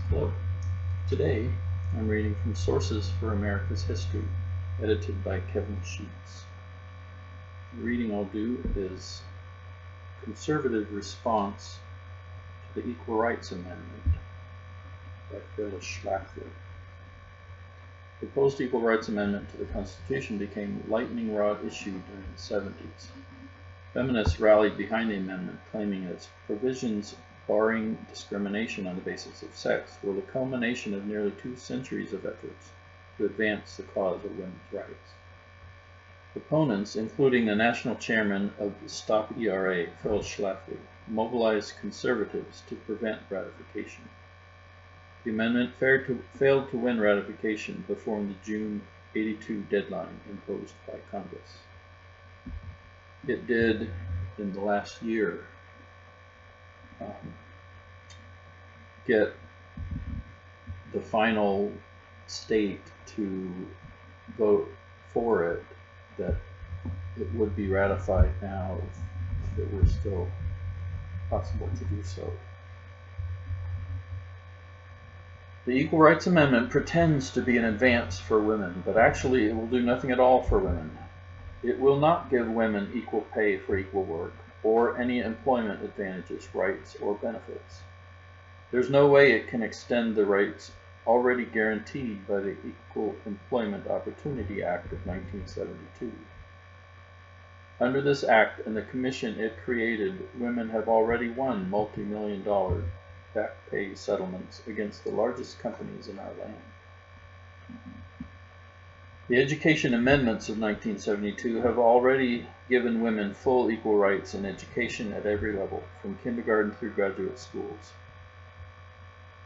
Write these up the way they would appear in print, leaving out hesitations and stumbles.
Hello. Today I'm reading from Sources for America's History, edited by Kevin Sheets. The reading I'll do is Conservative Response to the Equal Rights Amendment by Phyllis Schlafly. The proposed Equal Rights Amendment to the Constitution became a lightning rod issue during the 70s. Feminists rallied behind the amendment, claiming its provisions barring discrimination on the basis of sex were the culmination of nearly 2 centuries of efforts to advance the cause of women's rights. Proponents, including the national chairman of Stop ERA, Phyllis Schlafly, mobilized conservatives to prevent ratification. The amendment failed to win ratification before the June '82 deadline imposed by Congress. It did, in the last year, get the final state to vote for it, that it would be ratified now if it were still possible to do so. The Equal Rights Amendment pretends to be an advance for women, but actually it will do nothing at all for women. It will not give women equal pay for equal work, or any employment advantages, rights, or benefits. There's no way it can extend the rights already guaranteed by the Equal Employment Opportunity Act of 1972. Under this act and the commission it created, women have already won multi-million-dollar back pay settlements against the largest companies in our land. The Education Amendments of 1972 have already given women full equal rights in education at every level, from kindergarten through graduate schools.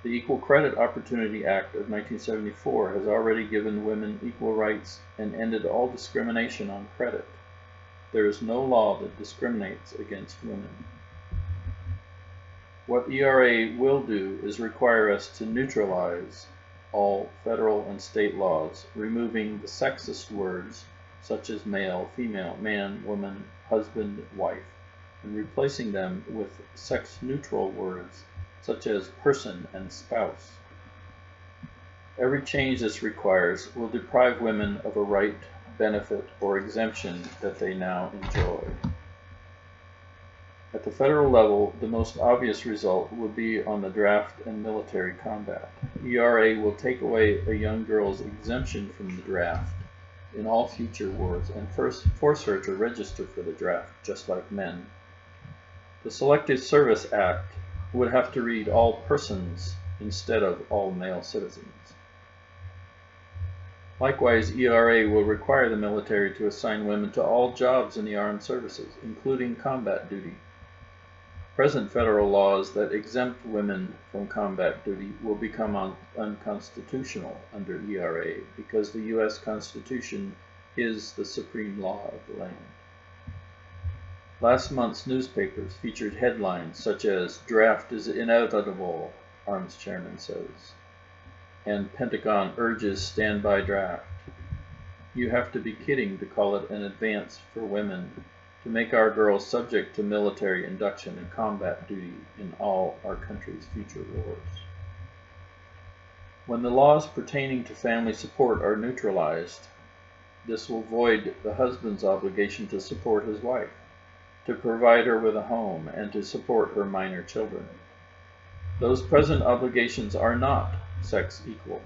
The Equal Credit Opportunity Act of 1974 has already given women equal rights and ended all discrimination on credit. There is no law that discriminates against women. What ERA will do is require us to neutralize all federal and state laws, removing the sexist words such as male, female, man, woman, husband, wife, and replacing them with sex-neutral words such as person and spouse. Every change this requires will deprive women of a right, benefit, or exemption that they now enjoy. At the federal level, the most obvious result would be on the draft and military combat. ERA will take away a young girl's exemption from the draft in all future wars and first force her to register for the draft, just like men. The Selective Service Act would have to read all persons instead of all male citizens. Likewise, ERA will require the military to assign women to all jobs in the armed services, including combat duty. Present federal laws that exempt women from combat duty will become unconstitutional under ERA because the U.S. Constitution is the supreme law of the land. Last month's newspapers featured headlines such as "Draft is inevitable," Arms Chairman says, and Pentagon urges standby draft. You have to be kidding to call it an advance for women to make our girls subject to military induction and combat duty in all our country's future wars. When the laws pertaining to family support are neutralized, this will void the husband's obligation to support his wife, to provide her with a home, and to support her minor children. Those present obligations are not sex equal,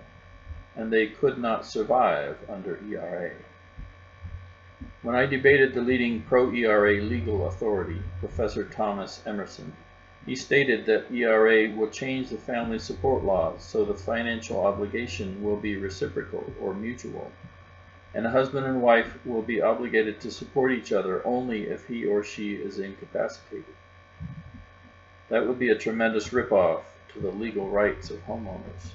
and they could not survive under ERA. When I debated the leading pro-ERA legal authority, Professor Thomas Emerson, he stated that ERA will change the family support laws so the financial obligation will be reciprocal or mutual, and a husband and wife will be obligated to support each other only if he or she is incapacitated. That would be a tremendous ripoff to the legal rights of homeowners.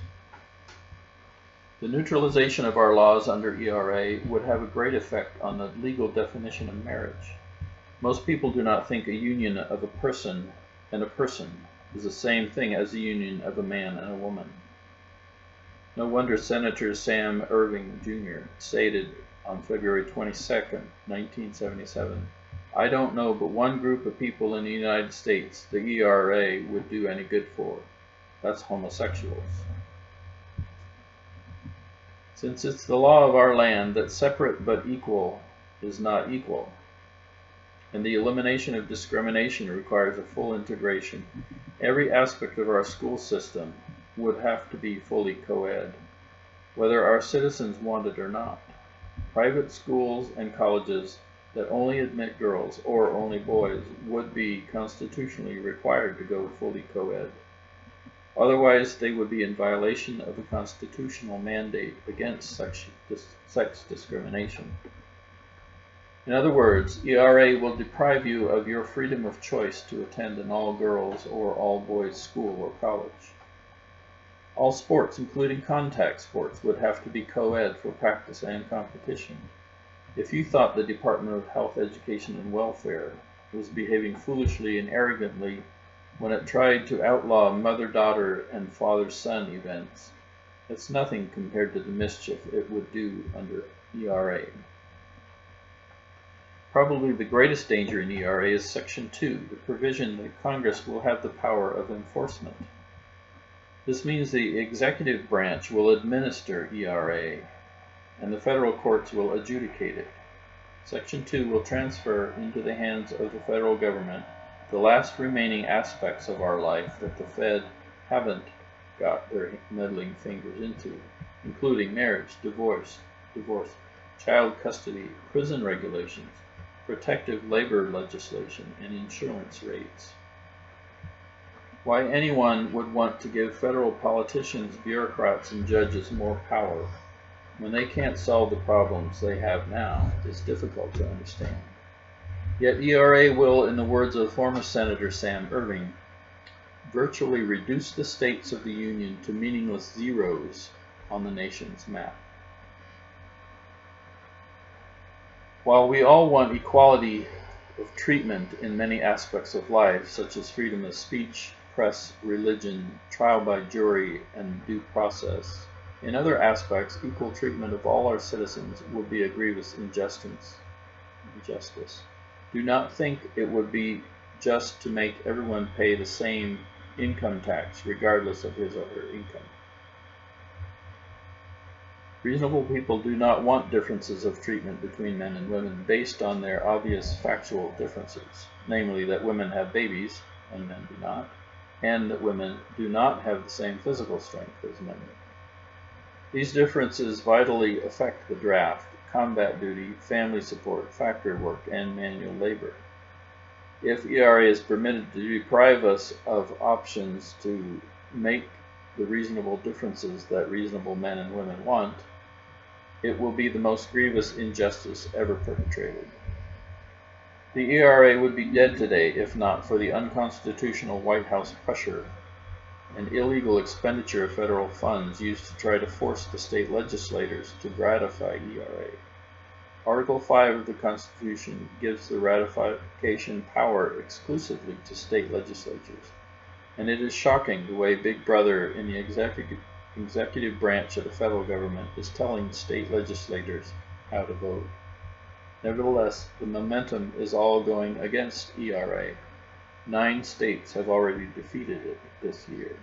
The neutralization of our laws under ERA would have a great effect on the legal definition of marriage. Most people do not think a union of a person and a person is the same thing as the union of a man and a woman. No wonder Senator Sam Erving Jr. stated on February 22, 1977, "I don't know but one group of people in the United States the ERA would do any good for. That's homosexuals. Since it's the law of our land that separate but equal is not equal, and the elimination of discrimination requires a full integration, every aspect of our school system would have to be fully co-ed, whether our citizens want it or not. Private schools and colleges that only admit girls or only boys would be constitutionally required to go fully co-ed. Otherwise, they would be in violation of the constitutional mandate against sex discrimination. In other words, ERA will deprive you of your freedom of choice to attend an all-girls or all-boys school or college. All sports, including contact sports, would have to be co-ed for practice and competition. If you thought the Department of Health, Education, and Welfare was behaving foolishly and arrogantly when it tried to outlaw mother-daughter and father-son events, it's nothing compared to the mischief it would do under ERA. Probably the greatest danger in ERA is Section 2, the provision that Congress will have the power of enforcement. This means the executive branch will administer ERA, and the federal courts will adjudicate it. Section 2 will transfer into the hands of the federal government the last remaining aspects of our life that the Fed haven't got their meddling fingers into, including marriage, divorce, child custody, prison regulations, protective labor legislation, and insurance rates. Why anyone would want to give federal politicians, bureaucrats, and judges more power when they can't solve the problems they have now is difficult to understand. Yet ERA will, in the words of former Senator Sam Irving, virtually reduce the states of the Union to meaningless zeros on the nation's map. While we all want equality of treatment in many aspects of life, such as freedom of speech, press, religion, trial by jury, and due process, in other aspects, equal treatment of all our citizens would be a grievous injustice. Do not think it would be just to make everyone pay the same income tax, regardless of his or her income. Reasonable people do not want differences of treatment between men and women based on their obvious factual differences, namely that women have babies and men do not, and that women do not have the same physical strength as men. These differences vitally affect the draft, combat duty, family support, factory work, and manual labor. If ERA is permitted to deprive us of options to make the reasonable differences that reasonable men and women want, it will be the most grievous injustice ever perpetrated. The ERA would be dead today if not for the unconstitutional White House pressure and illegal expenditure of federal funds used to try to force the state legislators to ratify ERA. Article 5 of the Constitution gives the ratification power exclusively to state legislatures, and it is shocking the way Big Brother in the executive branch of the federal government is telling state legislators how to vote. Nevertheless, the momentum is all going against ERA. 9 states have already defeated it this year.